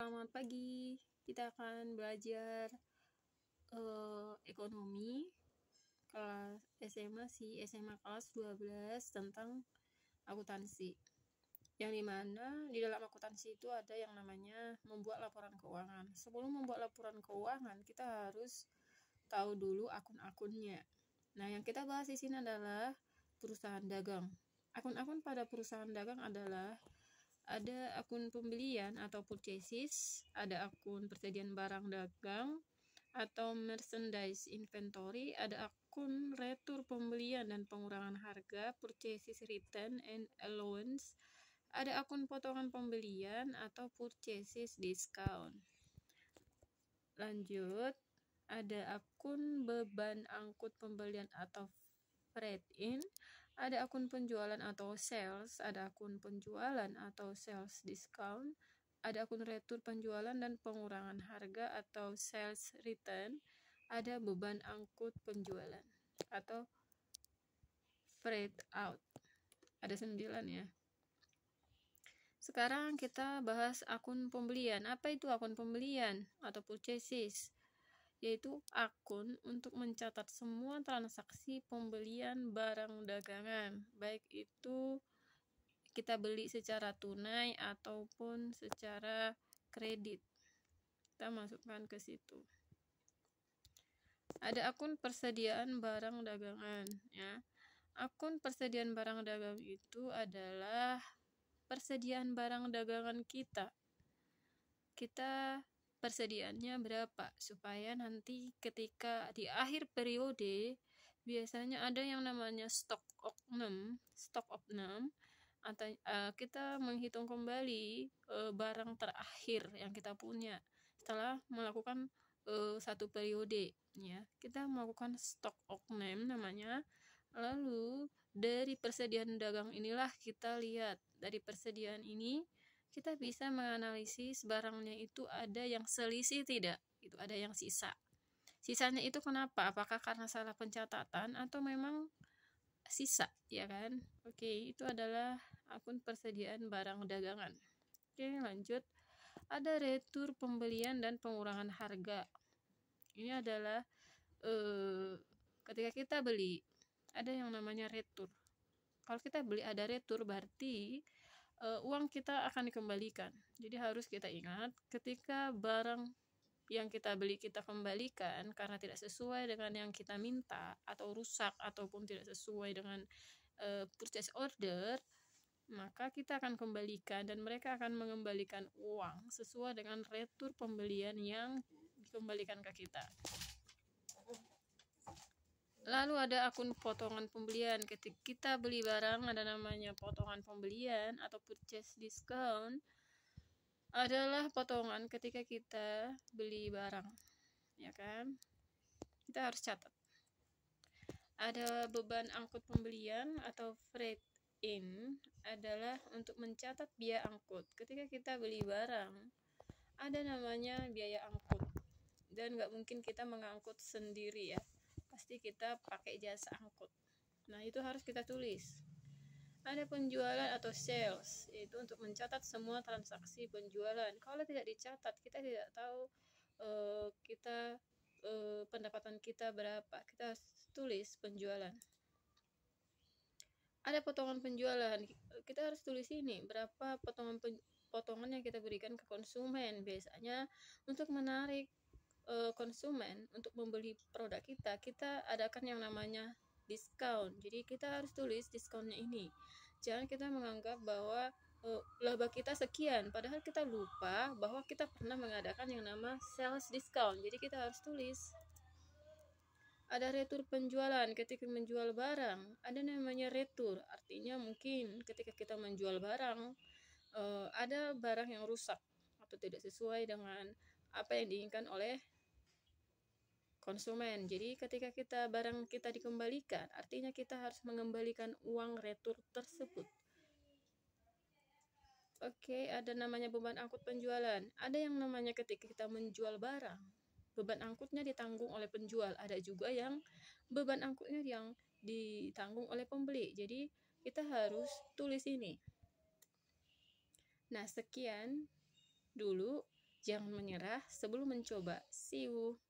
Selamat pagi, kita akan belajar ekonomi kelas SMA kelas 12 tentang akuntansi. Yang dimana di dalam akuntansi itu ada yang namanya membuat laporan keuangan. Sebelum membuat laporan keuangan, kita harus tahu dulu akun-akunnya. Nah, yang kita bahas di sini adalah perusahaan dagang. Akun-akun pada perusahaan dagang adalah ada akun pembelian atau purchases, ada akun persediaan barang dagang atau merchandise inventory, ada akun retur pembelian dan pengurangan harga, purchases return and allowance, ada akun potongan pembelian atau purchases discount. Lanjut, ada akun beban angkut pembelian atau freight in, ada akun penjualan atau sales, ada akun penjualan atau sales discount, ada akun retur penjualan dan pengurangan harga atau sales return, ada beban angkut penjualan atau freight out. Ada 9 ya. Sekarang kita bahas akun pembelian. Apa itu akun pembelian atau purchases? Yaitu akun untuk mencatat semua transaksi pembelian barang dagangan, baik itu kita beli secara tunai ataupun secara kredit. Kita masukkan ke situ. Ada akun persediaan barang dagangan ya. Akun persediaan barang dagang itu adalah persediaan barang dagangan kita. Persediaannya berapa supaya nanti ketika di akhir periode biasanya ada yang namanya stok opnam atau kita menghitung kembali barang terakhir yang kita punya setelah melakukan satu periode ya. Kita melakukan stok opnam namanya. Lalu dari persediaan dagang inilah kita lihat, dari persediaan ini kita bisa menganalisis barangnya itu ada yang selisih tidak, itu ada yang sisa. Sisanya itu kenapa? Apakah karena salah pencatatan atau memang sisa, ya kan? Oke, itu adalah akun persediaan barang dagangan. Oke, lanjut. Ada retur pembelian dan pengurangan harga. Ini adalah ketika kita beli, ada yang namanya retur. Kalau kita beli ada retur, berarti uang kita akan dikembalikan. Jadi harus kita ingat ketika barang yang kita beli kita kembalikan karena tidak sesuai dengan yang kita minta atau rusak ataupun tidak sesuai dengan purchase order, maka kita akan kembalikan dan mereka akan mengembalikan uang sesuai dengan retur pembelian yang dikembalikan ke kita. Lalu ada akun potongan pembelian. Ketika kita beli barang ada namanya potongan pembelian atau purchase discount. Adalah potongan ketika kita beli barang, ya kan? Kita harus catat. Ada beban angkut pembelian atau freight in adalah untuk mencatat biaya angkut. Ketika kita beli barang ada namanya biaya angkut dan nggak mungkin kita mengangkut sendiri ya. Pasti kita pakai jasa angkut. Nah, itu harus kita tulis. Ada penjualan atau sales, yaitu untuk mencatat semua transaksi penjualan. Kalau tidak dicatat, kita tidak tahu pendapatan kita berapa. Kita harus tulis penjualan. Ada potongan penjualan, kita harus tulis ini berapa potongan yang kita berikan ke konsumen. Biasanya untuk menarik konsumen untuk membeli produk kita adakan yang namanya diskon. Jadi kita harus tulis diskonnya ini. Jangan kita menganggap bahwa laba kita sekian, padahal kita lupa bahwa kita pernah mengadakan yang nama sales discount. Jadi kita harus tulis. Ada retur penjualan. Ketika menjual barang ada namanya retur, artinya mungkin ketika kita menjual barang ada barang yang rusak atau tidak sesuai dengan apa yang diinginkan oleh konsumen. Jadi ketika barang kita dikembalikan, artinya kita harus mengembalikan uang retur tersebut. Oke, ada namanya beban angkut penjualan. Ada yang namanya ketika kita menjual barang, beban angkutnya ditanggung oleh penjual. Ada juga yang beban angkutnya yang ditanggung oleh pembeli. Jadi kita harus tulis ini. Nah, sekian dulu. Jangan menyerah sebelum mencoba. See you.